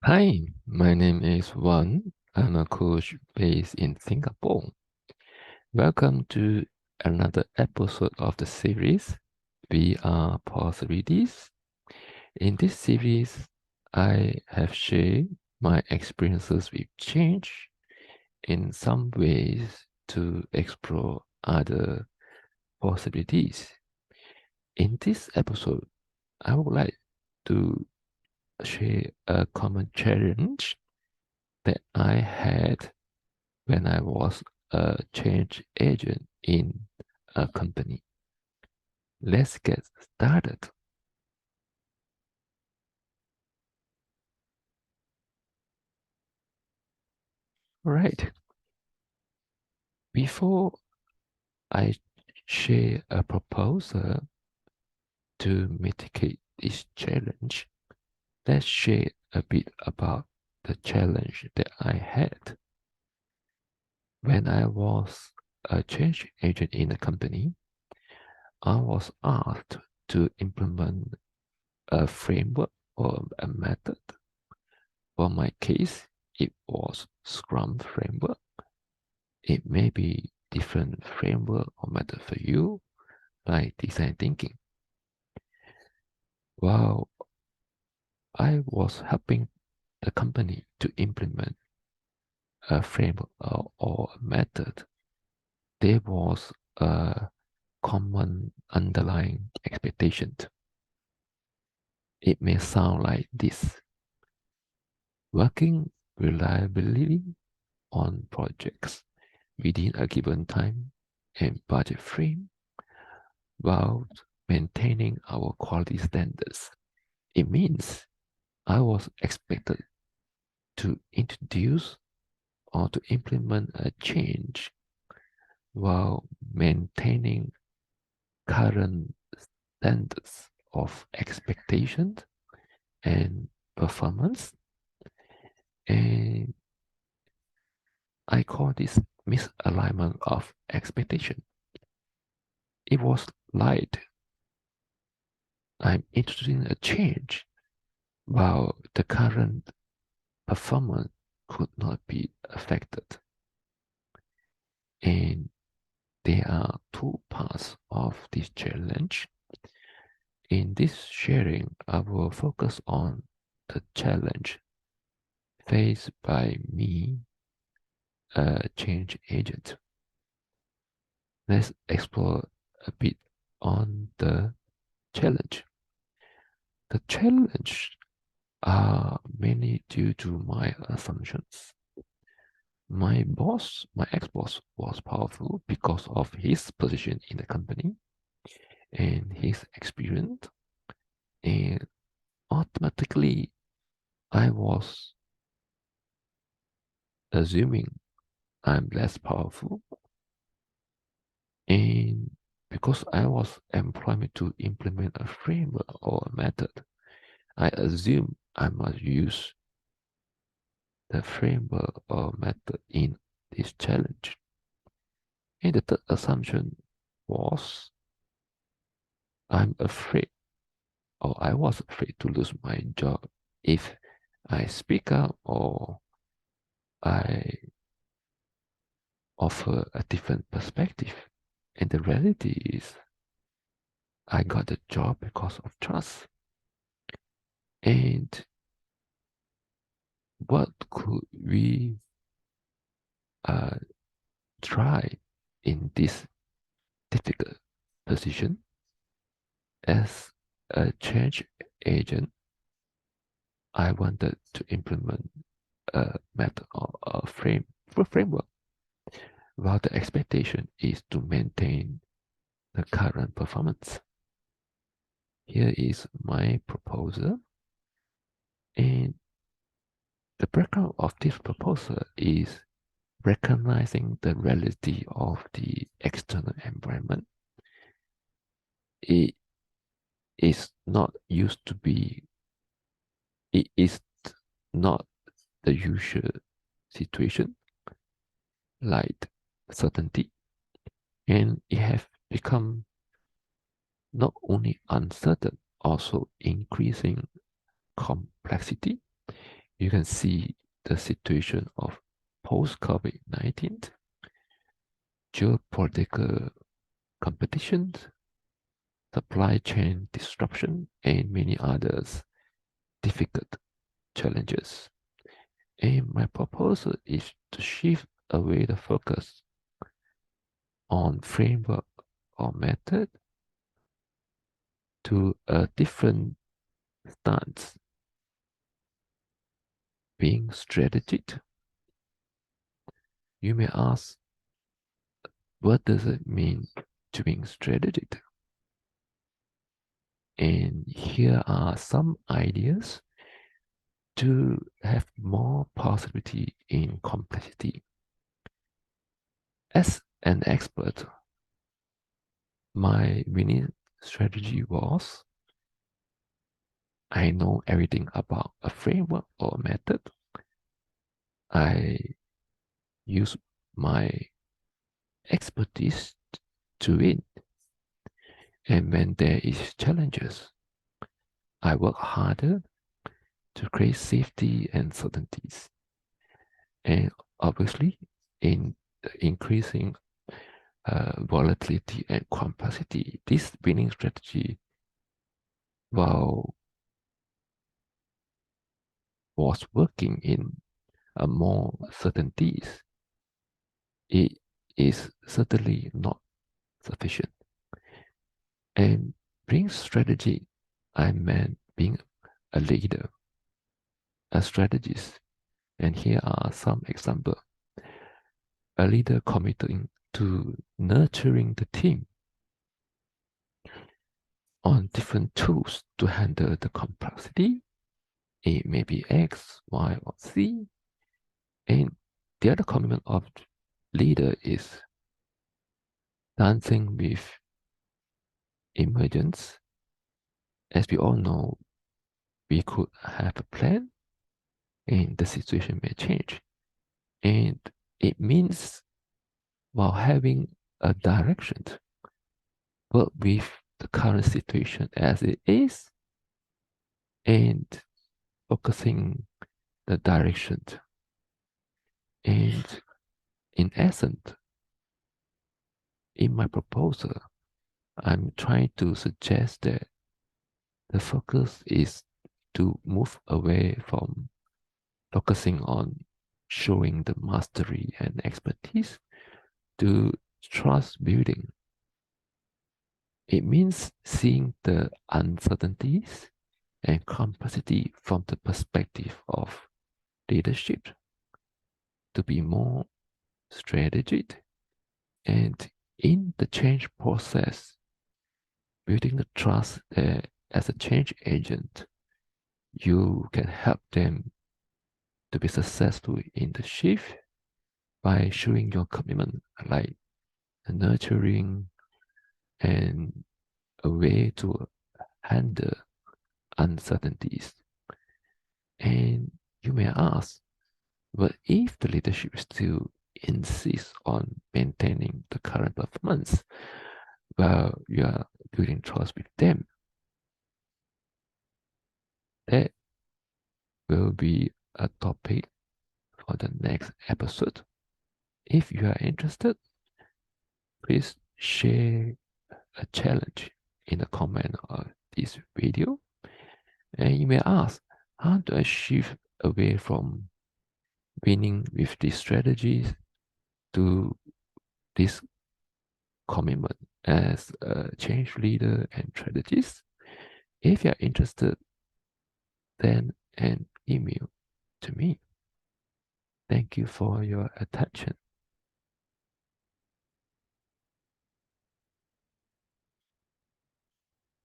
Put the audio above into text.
Hi, my name is Wan. I'm a coach based in Singapore. Welcome to another episode of the series We Are Possibilities. In this series, I have shared my experiences with change in some ways to explore other possibilities. In this episode, I would like to share a common challenge that I had when I was a change agent in a company. Let's get started. All right. Before I share a proposal to mitigate this challenge, let's share a bit about the challenge that I had. When I was a change agent in a company, I was asked to implement a framework or a method. For my case, it was Scrum framework. It may be different framework or method for you, like design thinking. While I was helping the company to implement a framework or a method, there was a common underlying expectation. It may sound like this: working reliably on projects within a given time and budget frame while maintaining our quality standards. It means I was expected to introduce or to implement a change while maintaining current standards of expectations and performance. And I call this misalignment of expectation. It was like I'm introducing a change while the current performance could not be affected. And there are two parts of this challenge. In this sharing, I will focus on the challenge faced by me, a change agent. Let's explore a bit on the challenge. The challenge are mainly due to my assumptions. My ex-boss, was powerful because of his position in the company and his experience. And automatically, I was assuming I'm less powerful. And because I was employed to implement a framework or a method, I assume I must use the framework or method in this challenge. And the third assumption was I'm afraid, or I was afraid to lose my job if I speak up or I offer a different perspective. And the reality is, I got the job because of trust. And what could we try in this difficult position? As a change agent, I wanted to implement a method or a framework, while the expectation is to maintain the current performance. Here is my proposal, and the background of this proposal is recognizing the reality of the external environment. It is not used to be, it is not the usual situation like certainty, and it has become not only uncertain, also increasing complexity you can see the situation of post-COVID-19, geopolitical competitions, supply chain disruption, and many others difficult challenges. And my proposal is to shift away the focus on framework or method to a different stance, being strategic. You may ask, what does it mean to being strategic? And here are some ideas to have more possibility in complexity. As an expert, my winning strategy was I know everything about a framework or method. I use my expertise to win. And when there is challenges, I work harder to create safety and certainties. And obviously, in increasing volatility and complexity, this winning strategy, while was working in more certainties, it is certainly not sufficient. And being strategy, I meant being a leader, a strategist. And here are some examples. A leader committing to nurturing the team on different tools to handle the complexity. It may be X, Y, or Z. And the other commitment of leader is dancing with emergence. As we all know, we could have a plan and the situation may change. And it means while having a direction, but with the current situation as it is and focusing the direction. And in essence, in my proposal, I'm trying to suggest that the focus is to move away from focusing on showing the mastery and expertise to trust building. It means seeing the uncertainties and complexity from the perspective of leadership to be more strategic and in the change process, building the trust that as a change agent, you can help them to be successful in the shift by showing your commitment, like nurturing and a way to handle uncertainties. And you may ask, but if the leadership still insists on maintaining the current performance while you are building trust with them, that will be a topic for the next episode. If you are interested, please share a challenge in the comment of this video. And you may ask, how do I shift away from winning with these strategies to this commitment as a change leader and strategist? If you are interested, send an email to me. Thank you for your attention.